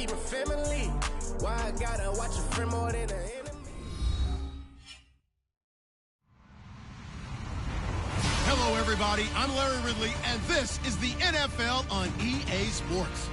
feed my family. Why I gotta watch a friend more than an enemy? Hello, everybody. I'm Larry Ridley, and this is the NFL on EA Sports.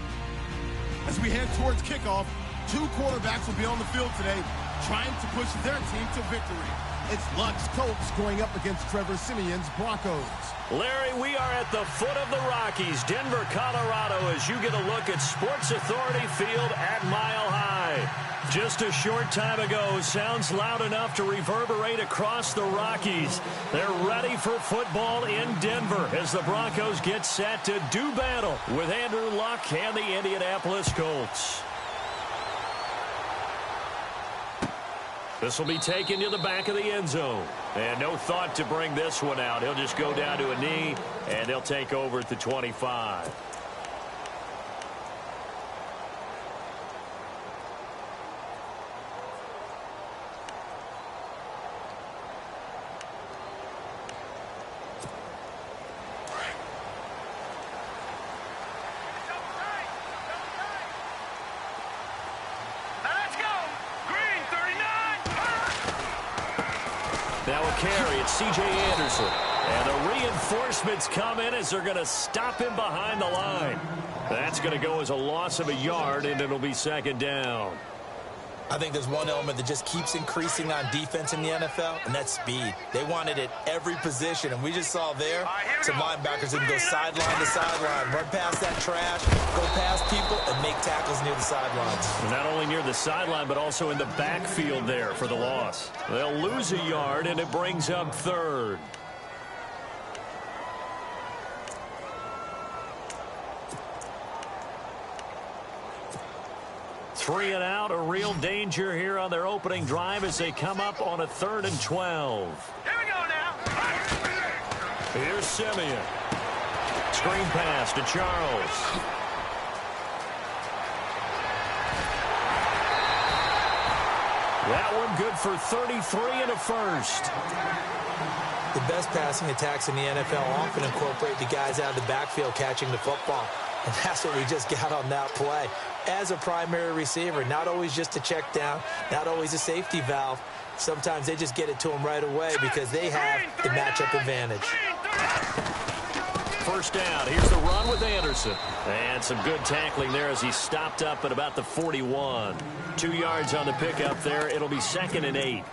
As we head towards kickoff, two quarterbacks will be on the field today trying to push their team to victory. It's Luck's Colts going up against Trevor Siemian's Broncos. Larry, we are at the foot of the Rockies, Denver, Colorado, as you get a look at Sports Authority Field at Mile High. Just a short time ago, sounds loud enough to reverberate across the Rockies. They're ready for football in Denver as the Broncos get set to do battle with Andrew Luck and the Indianapolis Colts. This will be taken to the back of the end zone. And no thought to bring this one out. He'll just go down to a knee, and they'll take over at the 25. Now a carry, it's C.J. Anderson. And the reinforcements come in as they're going to stop him behind the line. That's going to go as a loss of a yard, and it'll be second down. I think there's one element that just keeps increasing on defense in the NFL, and that's speed. They want it at every position, and we just saw there some linebackers that can go sideline to sideline, run past that trash, go past people, and make tackles near the sidelines. Not only near the sideline, but also in the backfield there for the loss. They'll lose a yard, and it brings up third. Three and out, a real danger here on their opening drive as they come up on a 3rd and 12. Here we go now. Here's Siemian. Screen pass to Charles. That one good for 33 and a first. The best passing attacks in the NFL often incorporate the guys out of the backfield catching the football. And that's what we just got on that play. As a primary receiver, not always just a check down, not always a safety valve. Sometimes they just get it to them right away because they have the matchup advantage. First down. Here's the run with Anderson. And some good tackling there as he stopped up at about the 41. 2 yards on the pickup there. It'll be 2nd and 8.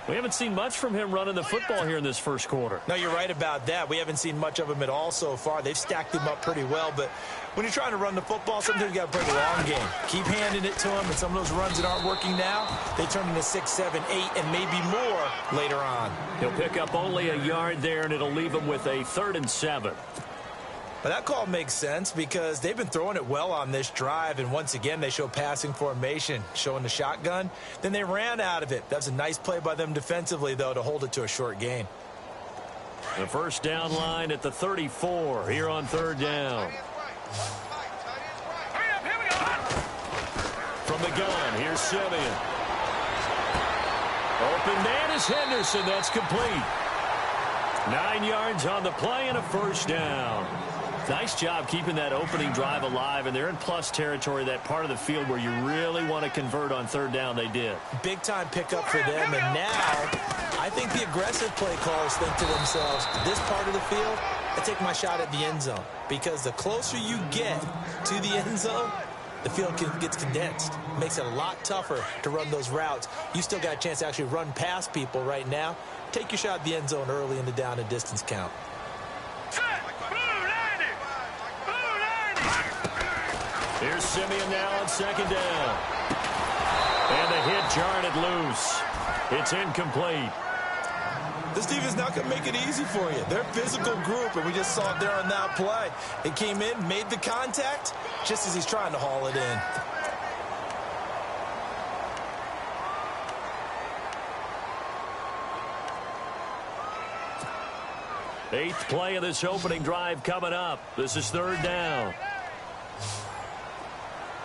We haven't seen much from him running the football here in this first quarter. No, you're right about that. We haven't seen much of him at all so far. They've stacked him up pretty well, but when you're trying to run the football, sometimes you got to play the long game. Keep handing it to him, and some of those runs that aren't working now, they turn into 6, 7, 8, and maybe more later on. He'll pick up only a yard there, and it'll leave him with a 3rd and 7. But that call makes sense because they've been throwing it well on this drive, and once again they show passing formation, showing the shotgun. Then they ran out of it. That's a nice play by them defensively, though, to hold it to a short gain. The first down line at the 34 here on 3rd down. From the gun, here's Siemian. Open man is Henderson. That's complete. 9 yards on the play and a first down. Nice job keeping that opening drive alive, and they're in plus territory, that part of the field where you really want to convert on 3rd down. They did. Big-time pickup for them, and now I think the aggressive play callers think to themselves, this part of the field, I take my shot at the end zone, because the closer you get to the end zone, the field gets condensed. It makes it a lot tougher to run those routes. You still got a chance to actually run past people right now. Take your shot at the end zone early in the down and distance count. Here's Siemian now on 2nd down. And the hit jarred it loose. It's incomplete. This defense not going to make it easy for you. They're a physical group, and we just saw it there on that play. It came in, made the contact, just as he's trying to haul it in. 8th play of this opening drive coming up. This is 3rd down.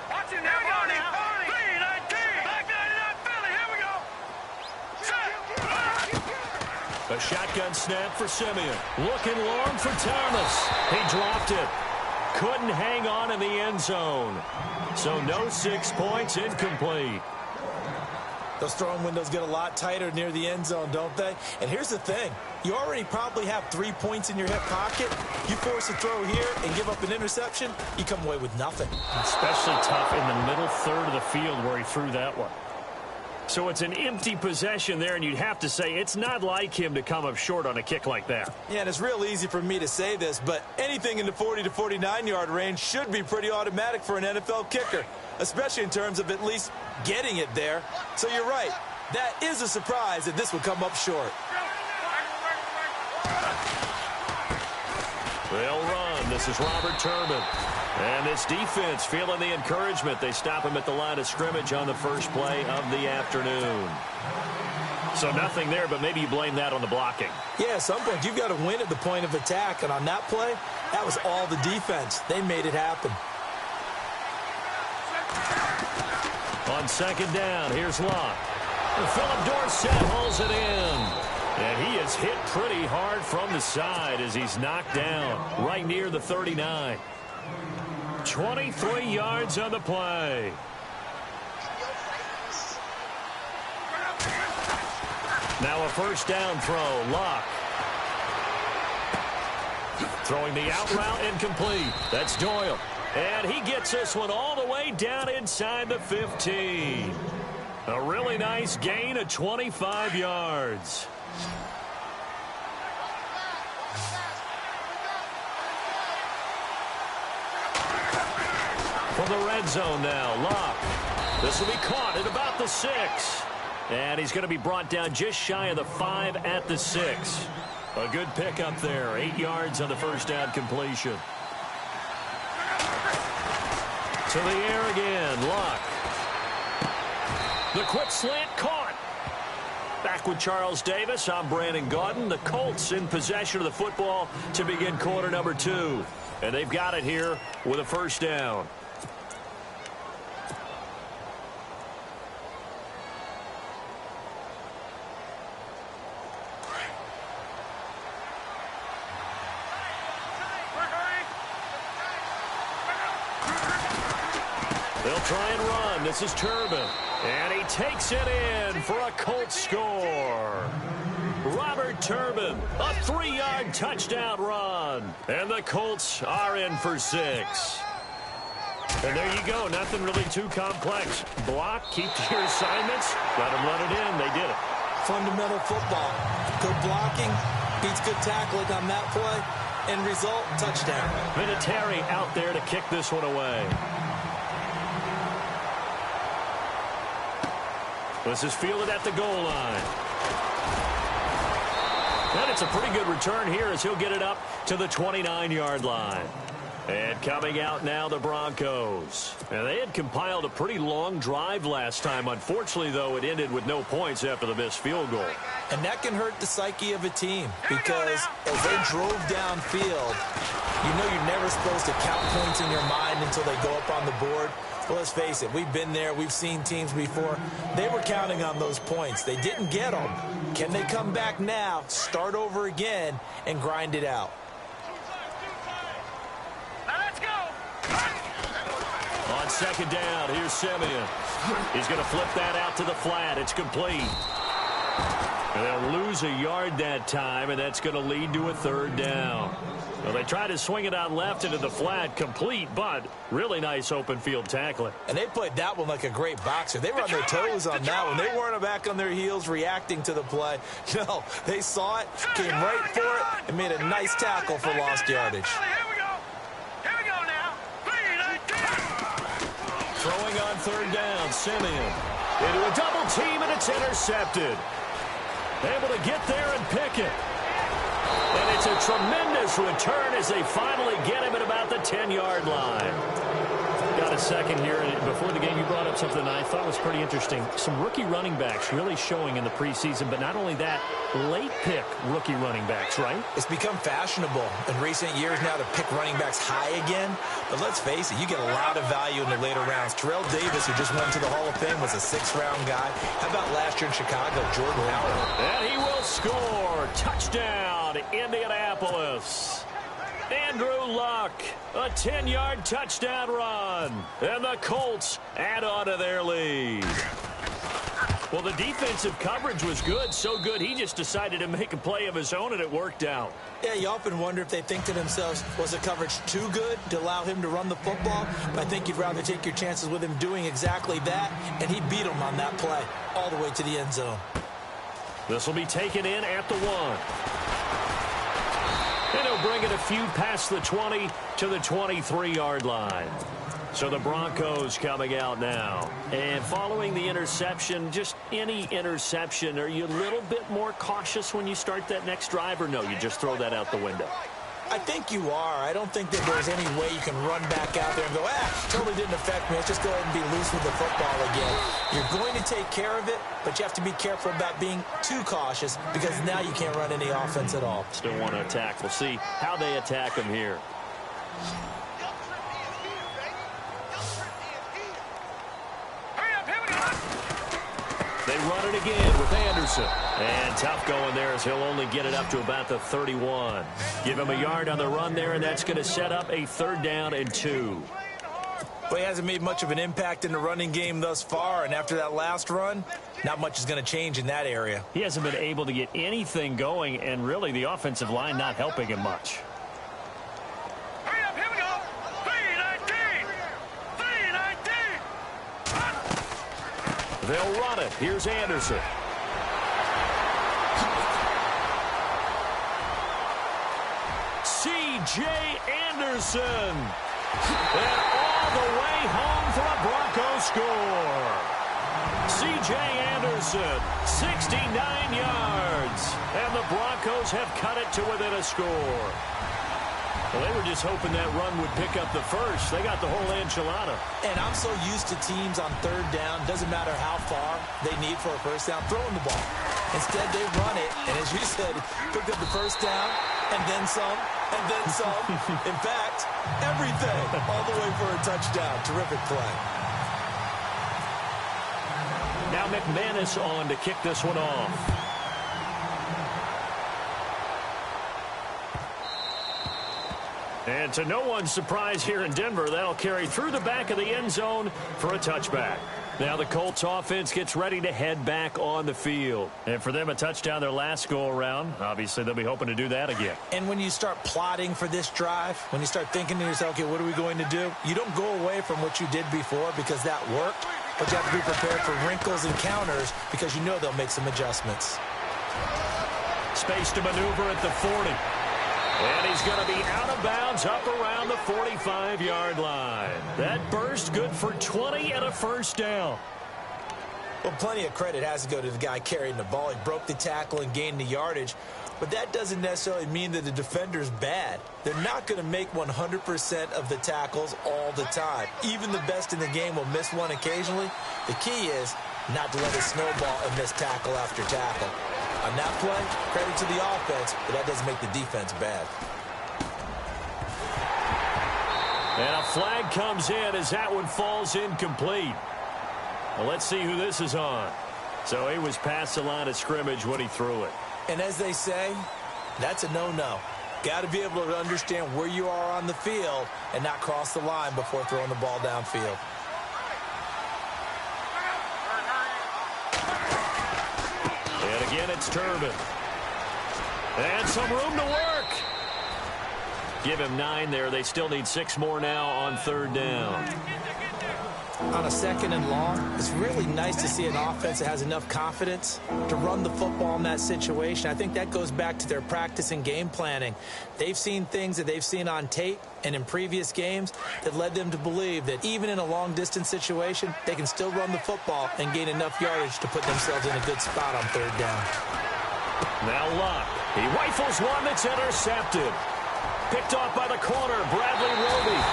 Watch it now, Barney. 3-19. Back 99 Philly. Here we go. A shotgun snap for Siemian. Looking long for Thomas. He dropped it. Couldn't hang on in the end zone. So no 6 points, incomplete. Those throwing windows get a lot tighter near the end zone, don't they? And here's the thing. You already probably have 3 points in your hip pocket. You force a throw here and give up an interception, you come away with nothing. Especially tough in the middle third of the field where he threw that one. So it's an empty possession there, and you'd have to say it's not like him to come up short on a kick like that. Yeah, and it's real easy for me to say this, but anything in the 40 to 49-yard range should be pretty automatic for an NFL kicker, especially in terms of at least getting it there. So you're right. That is a surprise that this would come up short. They'll run. This is Robert Turbin. And this defense feeling the encouragement. They stop him at the line of scrimmage on the first play of the afternoon. So nothing there, but maybe you blame that on the blocking. Yeah, at some point you've got to win at the point of attack. And on that play, that was all the defense. They made it happen. On second down, here's Locke. Philip Dorsett holds it in. And he is hit pretty hard from the side as he's knocked down right near the 39. 23 yards on the play. Now a first down throw. Locke. Throwing the out route incomplete. That's Doyle. And he gets this one all the way down inside the 15. A really nice gain of 25 yards. From the red zone now, Locke. This will be caught at about the 6. And he's going to be brought down just shy of the 5 at the 6. A good pickup there. 8 yards on the first down completion. To the air again, Locke. The quick slant caught. Back with Charles Davis, I'm Brandon Gaudin. The Colts in possession of the football to begin quarter number 2. And they've got it here with a first down. They'll try and run. This is Turbin. And he takes it in for a Colts score. Robert Turbin, a 3-yard touchdown run. And the Colts are in for 6. And there you go. Nothing really too complex. Block, keep to your assignments. Let them run it in. They did it. Fundamental football. Good blocking beats good tackling on that play. End result, touchdown. Vinatieri out there to kick this one away. This is fielded at the goal line. And it's a pretty good return here as he'll get it up to the 29-yard line. And coming out now, the Broncos. And they had compiled a pretty long drive last time. Unfortunately, though, it ended with no points after the missed field goal. And that can hurt the psyche of a team because as they drove downfield, you know you're never supposed to count points in your mind until they go up on the board. Well, let's face it, we've been there. We've seen teams before. They were counting on those points. They didn't get them. Can they come back now, start over again, and grind it out? Let's go. On second down, here's Simeon. He's going to flip that out to the flat. It's complete. And they'll lose a yard that time, and that's going to lead to a third down. Well, they tried to swing it out left into the flat, complete, but really nice open field tackling. And they played that one like a great boxer. They were on their toes on that one. They weren't back on their heels reacting to the play. No, they saw it, came right for it, and made a nice tackle for lost yardage. Here we go. Here we go now. 3-19. Throwing on third down, Simeon. Into a double team, and it's intercepted. Able to get there and pick it. And it's a tremendous return as they finally get him at about the 10-yard line. Got a second here. Before the game, you brought up something that I thought was pretty interesting. Some rookie running backs really showing in the preseason, but not only that, late pick rookie running backs, right? It's become fashionable in recent years now to pick running backs high again. But let's face it, you get a lot of value in the later rounds. Terrell Davis, who just went to the Hall of Fame, was a 6th-round guy. How about last year in Chicago, Jordan Howard? And he will score. Touchdown, Indianapolis. Andrew Luck, a 10-yard touchdown run. And the Colts add on to their lead. Well, the defensive coverage was good, so good he just decided to make a play of his own, and it worked out. Yeah, you often wonder if they think to themselves, was the coverage too good to allow him to run the football? But I think you'd rather take your chances with him doing exactly that, and he beat him on that play all the way to the end zone. This will be taken in at the 1. And he'll bring it a few past the 20 to the 23-yard line. So the Broncos coming out now. And following the interception, just any interception, are you a little bit more cautious when you start that next drive, or no, you just throw that out the window? I think you are. I don't think that there's any way you can run back out there and go, totally didn't affect me. Let's just go ahead and be loose with the football again. You're going to take care of it, but you have to be careful about being too cautious because now you can't run any offense at all. Still want to attack. We'll see how they attack him here. They run it again with Anderson. And tough going there as he'll only get it up to about the 31. Give him a yard on the run there, and that's going to set up a 3rd down and 2. Well, he hasn't made much of an impact in the running game thus far, and after that last run, not much is going to change in that area. He hasn't been able to get anything going, and really the offensive line not helping him much. They'll run it. Here's Anderson. C.J. Anderson. And all the way home for a Broncos score. C.J. Anderson, 69 yards. And the Broncos have cut it to within a score. Well, they were just hoping that run would pick up the first. They got the whole enchilada. And I'm so used to teams on 3rd down, doesn't matter how far they need for a first down, throwing the ball. Instead, they run it, and as you said, picked up the first down, and then some, and then some. In fact, everything, all the way for a touchdown. Terrific play. Now McManus on to kick this one off. And to no one's surprise here in Denver, that'll carry through the back of the end zone for a touchback. Now the Colts offense gets ready to head back on the field. And for them, a touchdown their last go-around. Obviously, they'll be hoping to do that again. And when you start plotting for this drive, when you start thinking to yourself, okay, what are we going to do? You don't go away from what you did before because that worked, but you have to be prepared for wrinkles and counters because you know they'll make some adjustments. Space to maneuver at the 40. And he's going to be out of bounds up around the 45-yard line. That burst good for 20 and a first down. Well, plenty of credit has to go to the guy carrying the ball. He broke the tackle and gained the yardage. But that doesn't necessarily mean that the defender's bad. They're not going to make 100% of the tackles all the time. Even the best in the game will miss one occasionally. The key is not to let it snowball and miss tackle after tackle. On that play, credit to the offense, but that doesn't make the defense bad. And a flag comes in as that one falls incomplete. Well, let's see who this is on. So he was past the line of scrimmage when he threw it. And as they say, that's a no-no. Got to be able to understand where you are on the field and not cross the line before throwing the ball downfield. And again, it's Turbin. And some room to work. Give him 9 there. They still need 6 more now on 3rd down. On a 2nd and long, it's really nice to see an offense that has enough confidence to run the football in that situation. I think that goes back to their practice and game planning. They've seen things that they've seen on tape and in previous games that led them to believe that even in a long-distance situation, they can still run the football and gain enough yardage to put themselves in a good spot on 3rd down. Now Luck. He rifles one that's intercepted. Picked off by the corner, Bradley Roby.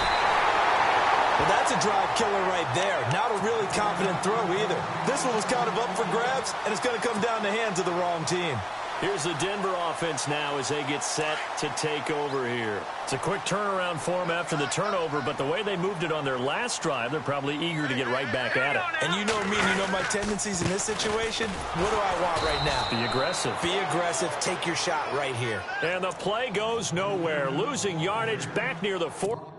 Well, that's a drive killer right there. Not a really confident throw either. This one was kind of up for grabs, and it's going to come down the hands of the wrong team. Here's the Denver offense now as they get set to take over here. It's a quick turnaround for them after the turnover, but the way they moved it on their last drive, they're probably eager to get right back at it. And you know me, and you know my tendencies in this situation. What do I want right now? Be aggressive. Be aggressive. Take your shot right here. And the play goes nowhere. Losing yardage back near the 4.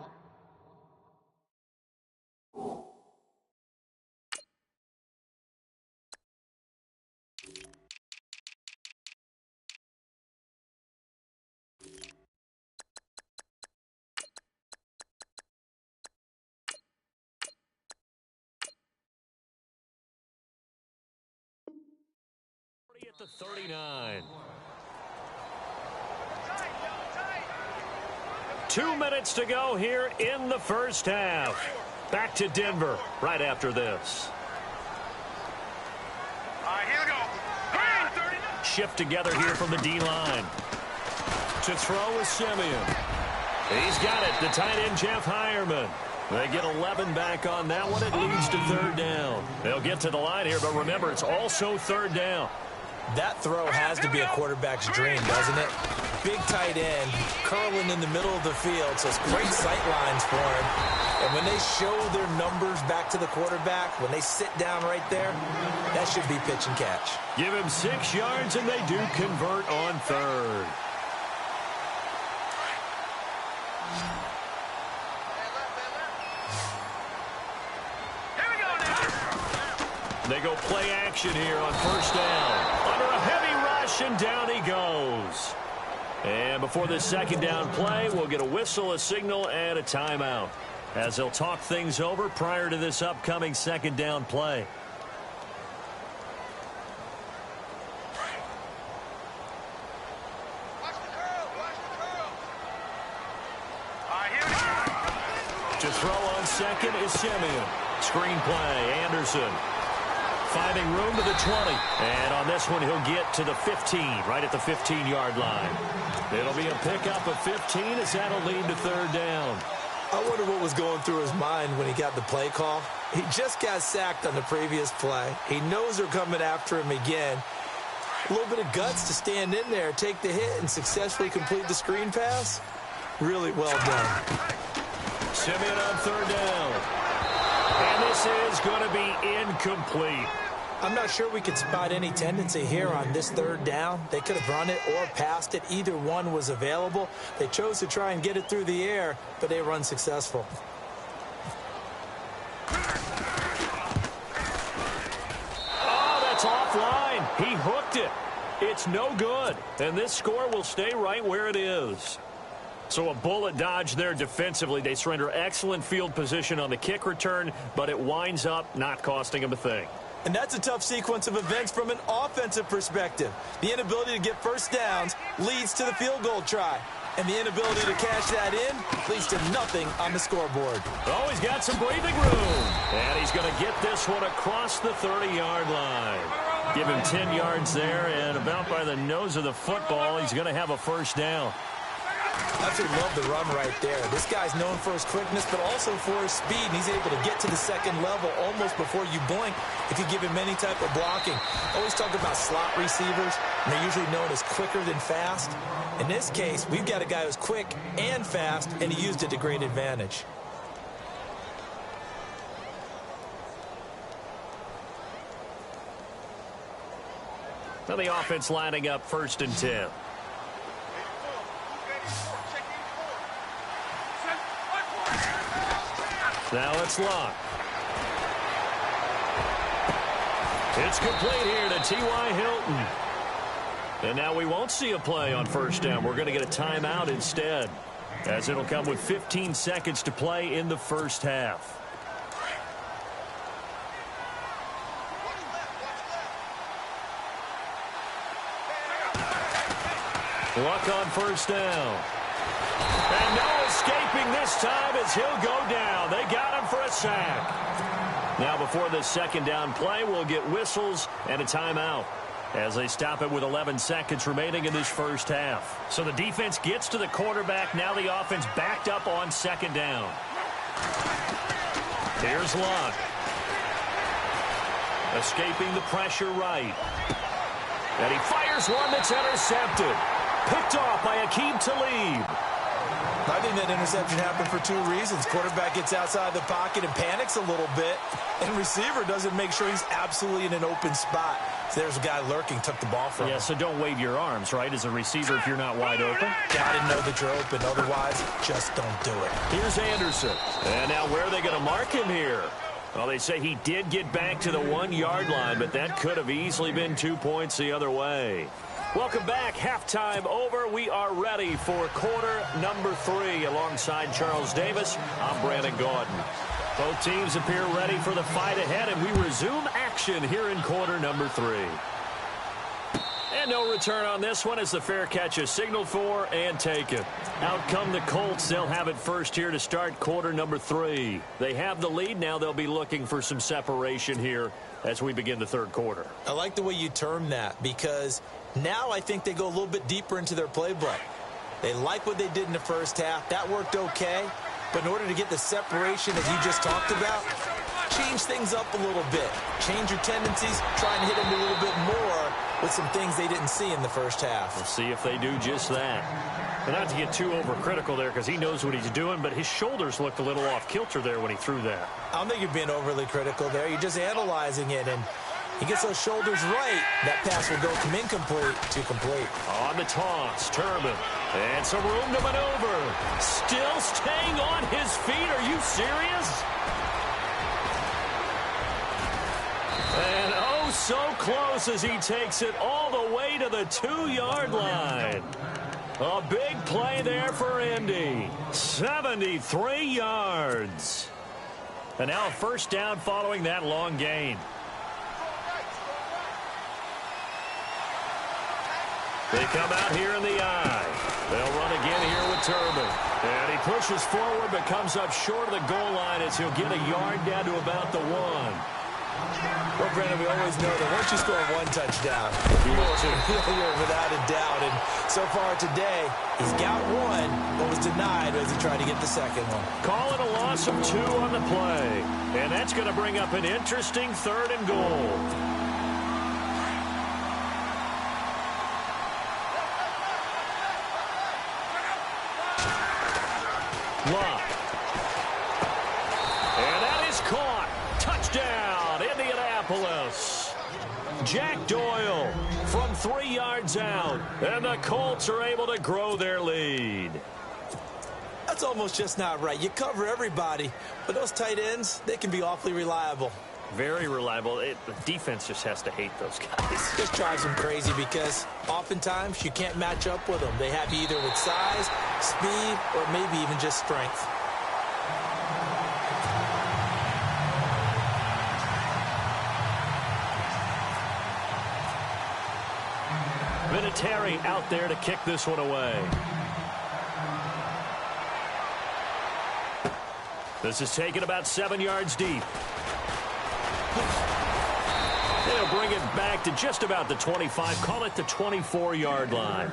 At the 39. 2 minutes to go here in the first half. Back to Denver right after this. All right, here we go. Green, 39. Shift together here from the D-line. To throw is Simeon. He's got it. The tight end, Jeff Hireman. They get 11 back on that one. It leads to third down. They'll get to the line here, but remember, it's also third down. That throw has to be a quarterback's dream, doesn't it? Big tight end, curling in the middle of the field, so it's great sight lines for him. And when they show their numbers back to the quarterback, when they sit down right there, that should be pitch and catch. Give him 6 yards, and they do convert on third. They go play action here on first down. Under a heavy rush, and down he goes. And before this second down play, we'll get a whistle, a signal, and a timeout, as they'll talk things over prior to this upcoming second down play. To throw on second is Simeon. Screen play, Anderson. Finding room to the 20. And on this one, he'll get to the 15, right at the 15-yard line. It'll be a pickup of 15 as that'll lead to third down. I wonder what was going through his mind when he got the play call. He just got sacked on the previous play. He knows they're coming after him again. A little bit of guts to stand in there, take the hit, and successfully complete the screen pass. Really well done. Simeon on third down. And this is going to be incomplete. I'm not sure we could spot any tendency here on this third down. They could have run it or passed it. Either one was available. They chose to try and get it through the air, but they were unsuccessful. Oh, that's offline. He hooked it. It's no good. And this score will stay right where it is. So a bullet dodge there defensively. They surrender excellent field position on the kick return, but it winds up not costing them a thing. And that's a tough sequence of events from an offensive perspective. The inability to get first downs leads to the field goal try. And the inability to cash that in leads to nothing on the scoreboard. Oh, he's got some breathing room. And he's going to get this one across the 30-yard line. Give him 10 yards there, and about by the nose of the football, he's going to have a first down. Absolutely love the run right there. This guy's known for his quickness, but also for his speed. And he's able to get to the second level almost before you blink if you give him any type of blocking. Always talk about slot receivers, and they're usually known as quicker than fast. In this case, we've got a guy who's quick and fast, and he used it to great advantage. Now the offense lining up 1st and 10. Now it's Locke. It's complete here to T.Y. Hilton. And now we won't see a play on first down. We're going to get a timeout instead, as it'll come with 15 seconds to play in the first half. Luck on first down. And no escaping this time as he'll go down. They got him for a sack. Now before this second down play, we'll get whistles and a timeout as they stop it with 11 seconds remaining in this first half. So the defense gets to the quarterback. Now the offense backed up on second down. Here's Luck. Escaping the pressure right. And he fires one that's intercepted. Picked off by Aqib Talib. I think that interception happened for two reasons. Quarterback gets outside the pocket and panics a little bit, and receiver doesn't make sure he's absolutely in an open spot. So there's a guy lurking, took the ball from him. Yeah, so don't wave your arms, right, as a receiver if you're not wide open. Gotta know that you're open, otherwise, just don't do it. Here's Anderson. And now where are they going to mark him here? Well, they say he did get back to the 1-yard line, but that could have easily been 2 points the other way. Welcome back. Halftime over. We are ready for quarter number 3. Alongside Charles Davis, I'm Brandon Gordon. Both teams appear ready for the fight ahead, and we resume action here in quarter number 3. And no return on this one as the fair catch is signaled for and taken. Out come the Colts. They'll have it first here to start quarter number 3. They have the lead. Now they'll be looking for some separation here as we begin the third quarter. I like the way you term that, because now I think they go a little bit deeper into their playbook. They like what they did in the first half. That worked okay. But in order to get the separation, as you just talked about, change things up a little bit. Change your tendencies. Try and hit them a little bit more with some things they didn't see in the first half. We'll see if they do just that. And not to get too overcritical there, because he knows what he's doing, but his shoulders looked a little off kilter there when he threw that. I don't think you're being overly critical there. You're just analyzing it, and he gets those shoulders right. That pass will go from incomplete to complete. On the toss, Turbin. And some room to maneuver. Still staying on his feet. Are you serious? And oh, so close as he takes it all the way to the 2-yard line. A big play there for Indy. 73 yards. And now a first down following that long gain. They come out here in the eye. They'll run again here with Turbin. And he pushes forward but comes up short of the goal line as he'll get a yard down to about the 1. Well, Brandon, we always know that once you score one touchdown, you're without a doubt. And so far today, he's got one, but was denied as he tried to get the second one. Call it a loss of 2 on the play. And that's going to bring up an interesting 3rd and goal. Lock. And that is caught. Touchdown, Indianapolis. Jack Doyle from 3 yards out. And the Colts are able to grow their lead. That's almost just not right. You cover everybody, but those tight ends, they can be awfully reliable. Very reliable. The defense just has to hate those guys. Just drives them crazy because oftentimes you can't match up with them. They have you either with size, speed, or maybe even just strength. Vinatieri out there to kick this one away. This is taken about 7 yards deep. They'll bring it back to just about the 25, call it the 24-yard line.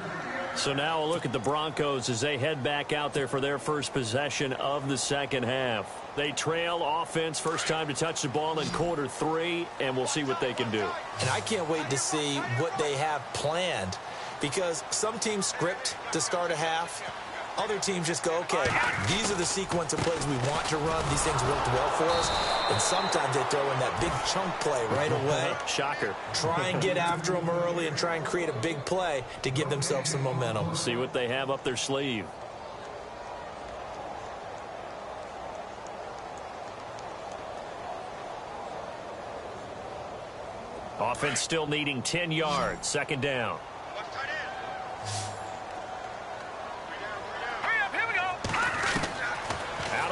So now a look at the Broncos as they head back out there for their first possession of the second half. They trail offense, first time to touch the ball in quarter 3, and we'll see what they can do. And I can't wait to see what they have planned, because some teams script to start a half. Other teams just go, okay, these are the sequence of plays we want to run. These things worked well for us. And sometimes they throw in that big chunk play right away. Shocker. Try and get after them early and try and create a big play to give themselves some momentum. See what they have up their sleeve. Offense still needing 10 yards. Second down.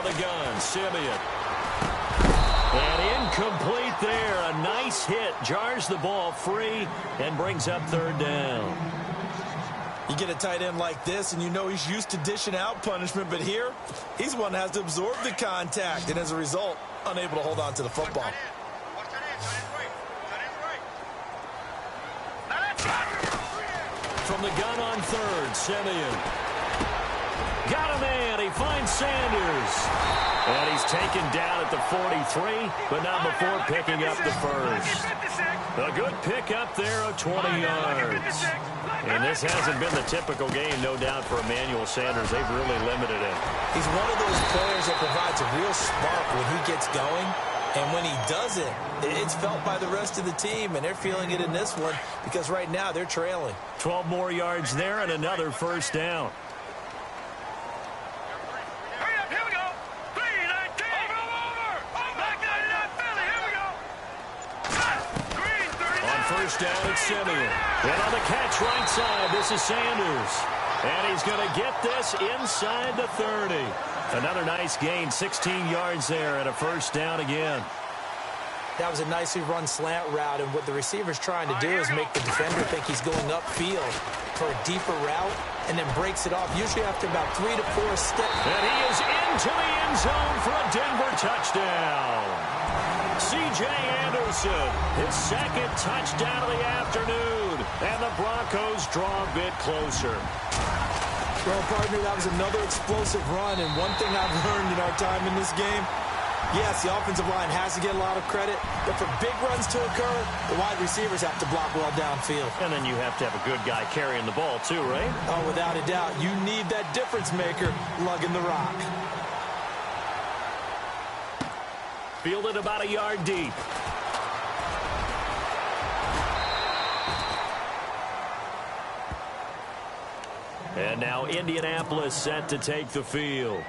The gun, Simeon. And incomplete there. A nice hit. Jars the ball free and brings up 3rd down. You get a tight end like this, and you know he's used to dishing out punishment, but here, he's one that has to absorb the contact, and as a result, unable to hold on to the football. From the gun on 3rd, Simeon. Got a man. He finds Sanders. And he's taken down at the 43, but not before picking up the first. A good pickup there of 20 yards. And this hasn't been the typical game, no doubt, for Emmanuel Sanders. They've really limited him. He's one of those players that provides a real spark when he gets going. And when he does it, it's felt by the rest of the team, and they're feeling it in this one because right now they're trailing. 12 more yards there and another first down. Hurry up, here we go. 3-19. Over. Back 99 Philly, here we go. Green, 39. On first down, it's Simeon. And on the catch right side, this is Sanders. And he's going to get this inside the 30. Another nice gain, 16 yards there and a first down again. That was a nicely run slant route, and what the receiver's trying to do is make the defender think he's going upfield for a deeper route and then breaks it off, usually after about 3 to 4 steps. And he is into the end zone for a Denver touchdown. C.J. Anderson, his second touchdown of the afternoon, and the Broncos draw a bit closer. Well, partner, that was another explosive run, and one thing I've learned in our time in this game, yes, the offensive line has to get a lot of credit, but for big runs to occur, the wide receivers have to block well downfield. And then you have to have a good guy carrying the ball too, right? Oh, without a doubt. You need that difference maker lugging the rock. Fielded about a yard deep. And now Indianapolis set to take the field.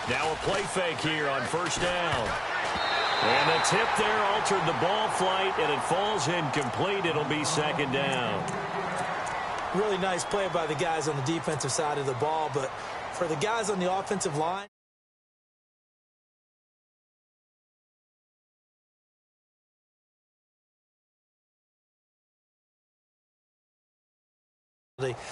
Now a play fake here on first down. And the tip there altered the ball flight, and it falls incomplete. It'll be second down. Really nice play by the guys on the defensive side of the ball, but for the guys on the offensive line,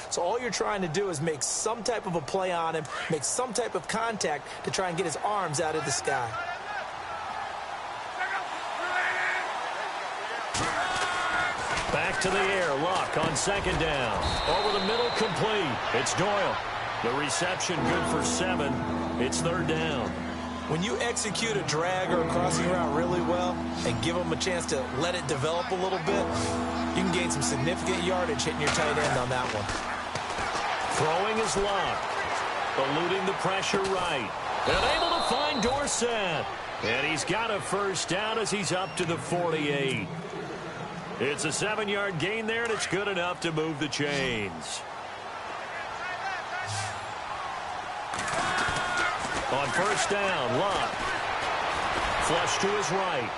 so all you're trying to do is make some type of a play on him, make some type of contact to try and get his arms out of the sky. Back to the air, Luck on second down. Over the middle, complete. It's Doyle. The reception good for 7. It's third down. When you execute a drag or a crossing route really well and give them a chance to let it develop a little bit, you can gain some significant yardage hitting your tight end on that one. Throwing is Luck. Eluding the pressure right. And able to find Dorsett. And he's got a first down as he's up to the 48. It's a 7-yard gain there, and it's good enough to move the chains. On first down, Luck. Flush to his right.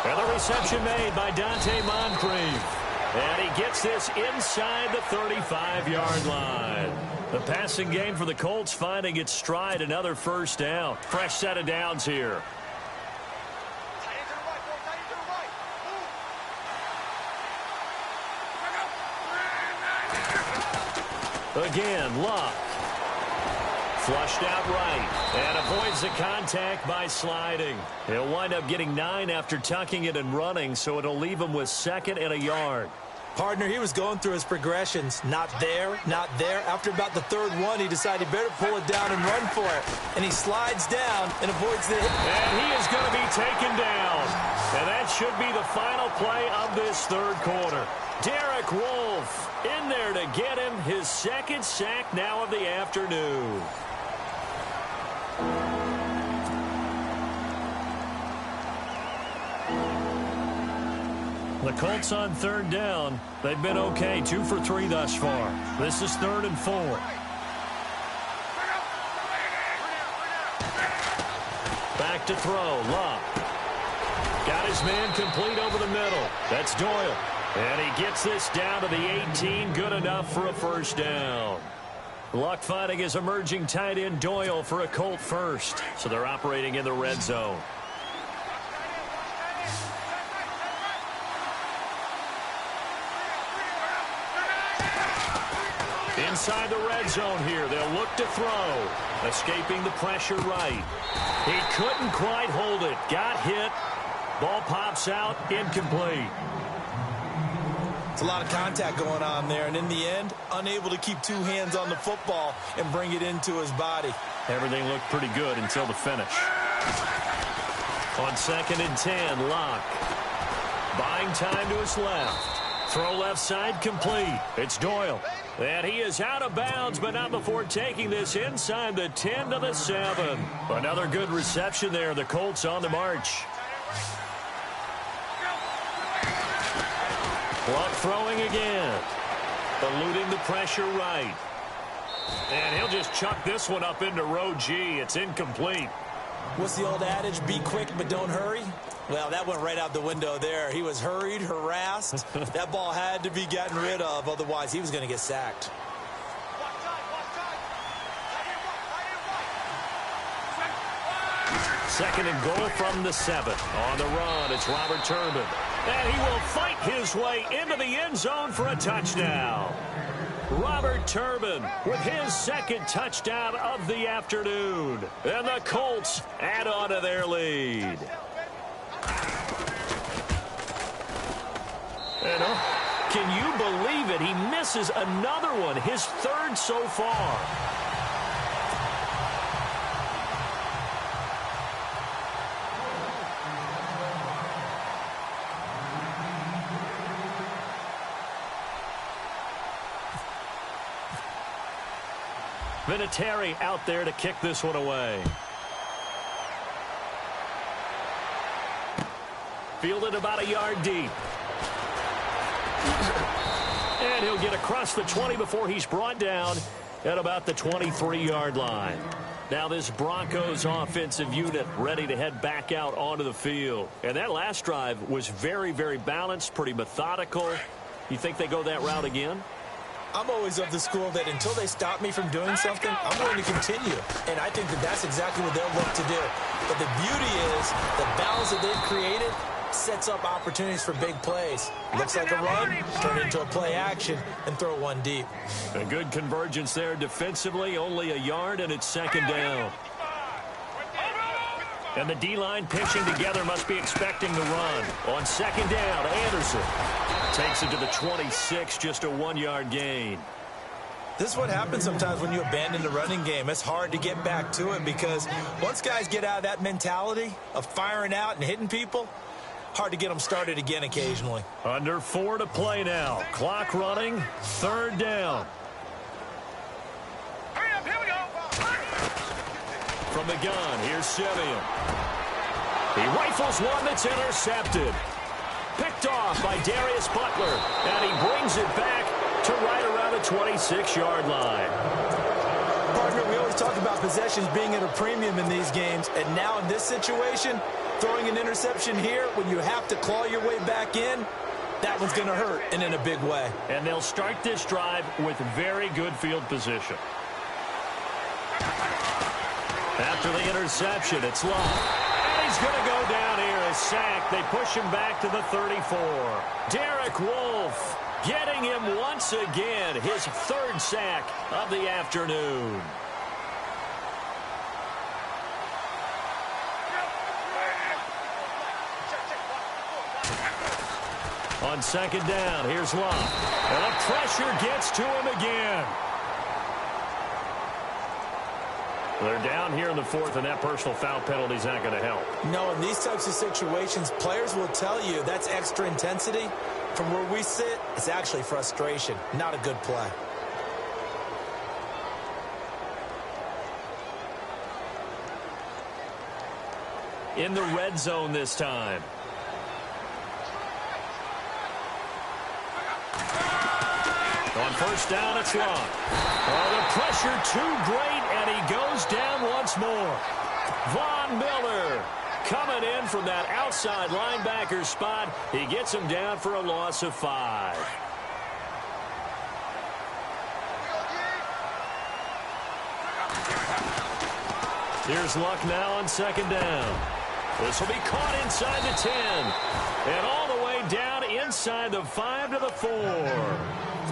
And the reception made by Dante Moncrief. And he gets this inside the 35-yard line. The passing game for the Colts finding its stride, another first down. Fresh set of downs here. Again, Luck. Flushed out right and avoids the contact by sliding. He'll wind up getting 9 after tucking it and running, so it'll leave him with 2nd and a yard. Partner, he was going through his progressions. Not there, not there. After about the 3rd one, he decided he better pull it down and run for it. And he slides down and avoids the hit. And he is going to be taken down. And that should be the final play of this 3rd quarter. Derek Wolfe in there to get him his 2nd sack now of the afternoon. The Colts on 3rd down. They've been okay, 2 for 3 thus far. This is 3rd and 4. Back to throw, Luck. Got his man complete over the middle. That's Doyle. And he gets this down to the 18, good enough for a first down. Luck finding his emerging tight end Doyle for a Colt first. So they're operating in the red zone. inside the red zone here. They'll look to throw. Escaping the pressure right. He couldn't quite hold it. Got hit. Ball pops out. Incomplete. It's a lot of contact going on there, and in the end, unable to keep two hands on the football and bring it into his body. Everything looked pretty good until the finish. On 2nd and 10, Locke. Buying time to his left. Throw left side complete. It's Doyle. And he is out of bounds, but not before taking this inside the 10 to the 7. Another good reception there. The Colts on the march. Luck throwing again. Eluding the pressure right. And he'll just chuck this one up into row G. It's incomplete. What's the old adage? Be quick, but don't hurry. Well, that went right out the window there. He was hurried, harassed. That ball had to be gotten rid of. Otherwise, he was going to get sacked. Second and goal from the 7. On the run, it's Robert Turbin. And he will fight his way into the end zone for a touchdown. Robert Turbin with his second touchdown of the afternoon. And the Colts add on to their lead. And can you believe it? He misses another one, his third so far. Vinatieri out there to kick this one away. Fielded about a yard deep. And he'll get across the 20 before he's brought down at about the 23-yard line. Now this Broncos offensive unit ready to head back out onto the field. And that last drive was very, very balanced, pretty methodical. You think they go that route again? I'm always of the school that until they stop me from doing something, I'm going to continue. And I think that that's exactly what they'll look to do. But the beauty is the balance that they've created sets up opportunities for big plays. Looks like a run, turn it into a play action, and throw one deep. A good convergence there defensively, only a yard, and it's second down. And the D-line pinching together must be expecting the run. On second down, Anderson takes it to the 26, just a 1-yard gain. This is what happens sometimes when you abandon the running game. It's hard to get back to it because once guys get out of that mentality of firing out and hitting people, hard to get them started again occasionally. Under 4 to play now. Clock running, third down. Hurry up, here we go. From the gun, here's Simeon. He rifles one that's intercepted. Picked off by Darius Butler, and he brings it back to right around the 26-yard line. Partner, we always talk about possessions being at a premium in these games, and now in this situation, throwing an interception here when you have to claw your way back in, that one's going to hurt, and in a big way. And they'll start this drive with very good field position. After the interception, it's Locke. And he's going to go down here, a sack. They push him back to the 34. Derek Wolfe getting him once again, his third sack of the afternoon. On second down, here's Locke. And the pressure gets to him again. They're down here in the fourth, and that personal foul penalty is not going to help. No, in these types of situations, players will tell you that's extra intensity. From where we sit, it's actually frustration, not a good play. In the red zone this time. On first down, it's Locke. Oh, the pressure too great, and he goes down once more. Von Miller coming in from that outside linebacker spot. He gets him down for a loss of 5. Here's Luck now on second down. This will be caught inside the 10. And all the way down inside the 5 to the 4.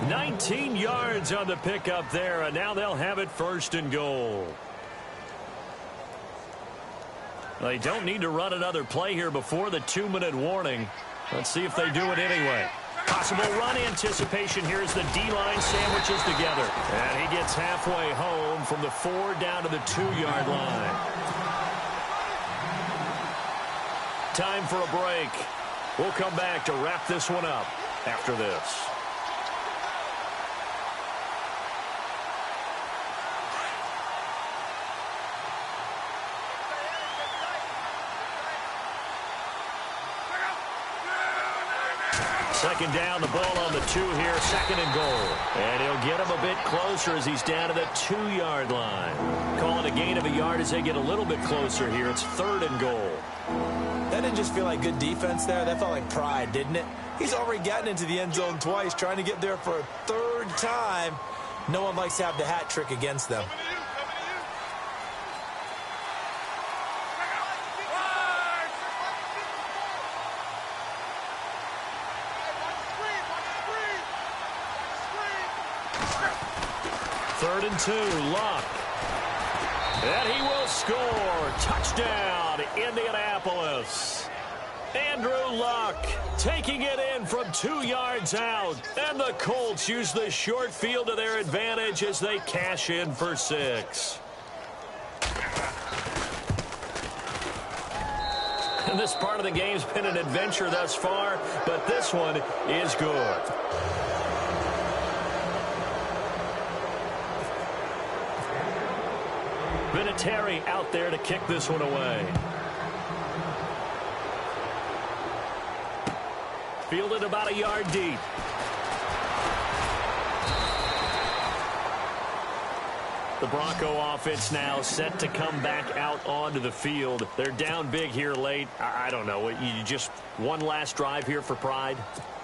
19 yards on the pickup there, and now they'll have it 1st and goal. They don't need to run another play here before the 2-minute warning. Let's see if they do it anyway. Possible run anticipation here as the D-line sandwiches together. And he gets halfway home from the 4 down to the 2-yard line. Time for a break. We'll come back to wrap this one up after this. Second down, the ball on the 2 here, 2nd and goal. And he'll get him a bit closer as he's down to the 2-yard line. Call it a gain of a yard as they get a little bit closer here. It's 3rd and goal. That didn't just feel like good defense there. That felt like pride, didn't it? He's already gotten into the end zone twice, trying to get there for a 3rd time. No one likes to have the hat trick against them. Third and 2, Luck. And he will score. Touchdown, Indianapolis. Andrew Luck taking it in from 2 yards out. And the Colts use the short field to their advantage as they cash in for 6. And this part of the game's been an adventure thus far, but this one is good. Vinatieri out there to kick this one away. Fielded about a yard deep. The Bronco offense now set to come back out onto the field. They're down big here late. I don't know. You just one last drive here for pride?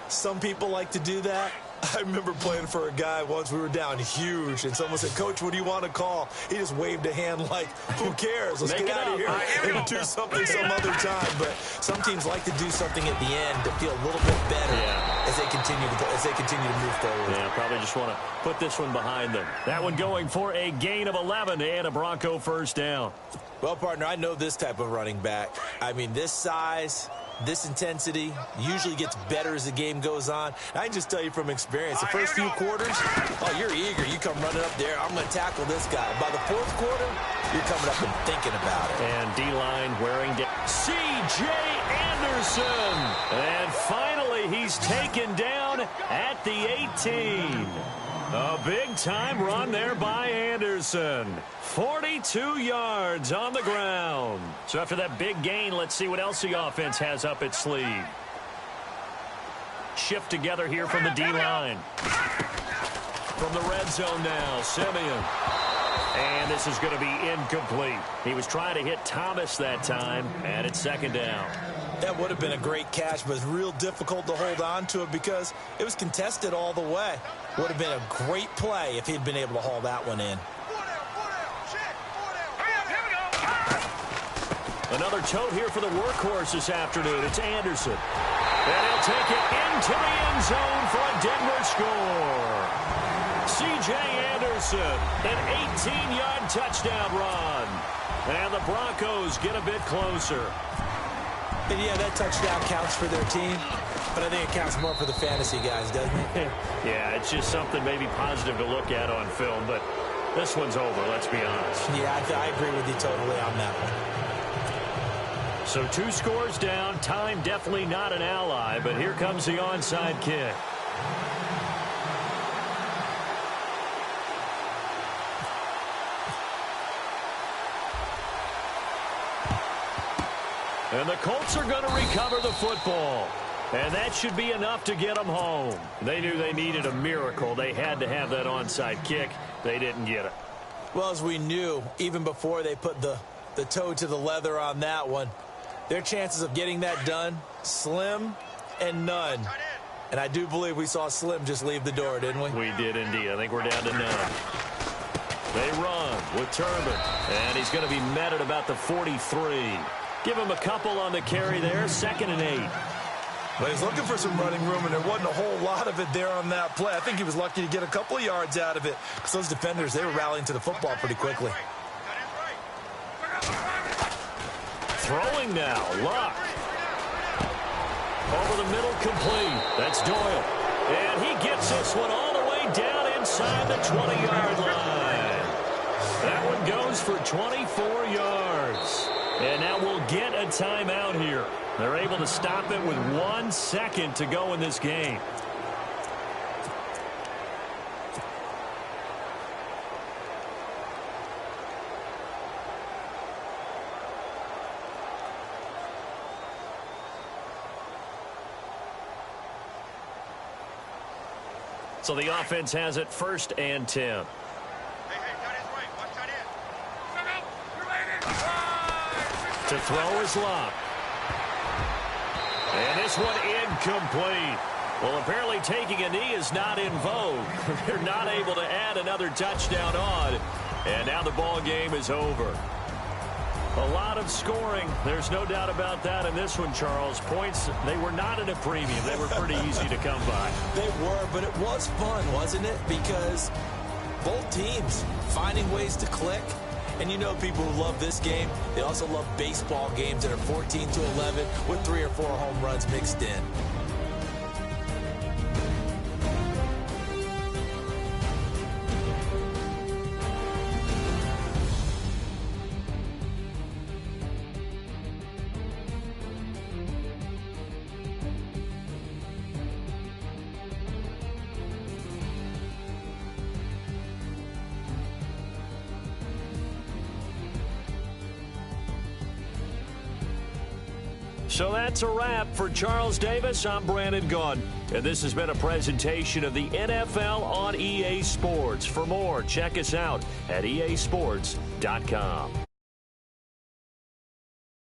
Some people like to do that. I remember playing for a guy once. We were down huge, and someone said, "Coach, what do you want to call?" He just waved a hand like, "Who cares? Let's get out of here and do something some other time." But some teams like to do something at the end to feel a little bit better as they continue to move forward. Yeah, probably just want to put this one behind them. That one going for a gain of 11 and a Bronco 1st down. Well, partner, I know this type of running back. I mean, this size, this intensity usually gets better as the game goes on. I can just tell you from experience, the first few quarters, oh, you're eager. You come running up there. I'm going to tackle this guy. By the 4th quarter, you're coming up and thinking about it. And D-line wearing down. C.J. Anderson. And finally, he's taken down at the 18. A big-time run there by Anderson. 42 yards on the ground. So after that big gain, let's see what else the offense has up its sleeve. Shift together here from the D-line. From the red zone now, Simeon. And this is going to be incomplete. He was trying to hit Thomas that time, and it's 2nd down. That would have been a great catch, but it's real difficult to hold on to it because it was contested all the way. Would have been a great play if he'd been able to haul that one in. Another tote here for the workhorse this afternoon. It's Anderson. And he'll take it into the end zone for a Denver score. C.J. Anderson, an 18-yard touchdown run. And the Broncos get a bit closer. And yeah, that touchdown counts for their team, but I think it counts more for the fantasy guys, doesn't it? Yeah, it's just something maybe positive to look at on film, but this one's over, let's be honest. Yeah, I agree with you totally on that one. So 2 scores down, time definitely not an ally, but here comes the onside kick. And the Colts are going to recover the football. And that should be enough to get them home. They knew they needed a miracle. They had to have that onside kick. They didn't get it. Well, as we knew, even before they put the toe to the leather on that one, their chances of getting that done, slim and none. And I do believe we saw Slim just leave the door, didn't we? We did indeed. I think we're down to none. They run with Turbin. And he's going to be met at about the 43. Give him a couple on the carry there. 2nd and 8. But he's looking for some running room, and there wasn't a whole lot of it there on that play. I think he was lucky to get a couple of yards out of it because those defenders, they were rallying to the football pretty quickly. Throwing now, Luck. Over the middle, complete. That's Doyle. And he gets this one all the way down inside the 20-yard line. That one goes for 24 yards. And now we'll get a timeout here. They're able to stop it with 1 second to go in this game. So the offense has it 1st and 10. To throw is Luck. And this one incomplete. Well, apparently taking a knee is not in vogue. They're not able to add another touchdown on. And now the ball game is over. A lot of scoring. There's no doubt about that in this one, Charles. Points, they were not at a premium. They were pretty easy to come by. They were, but it was fun, wasn't it? Because both teams finding ways to click. And you know people who love this game, they also love baseball games that are 14-11 with 3 or 4 home runs mixed in. So that's a wrap for Charles Davis. I'm Brandon Gaudin, and this has been a presentation of the NFL on EA Sports. For more, check us out at easports.com.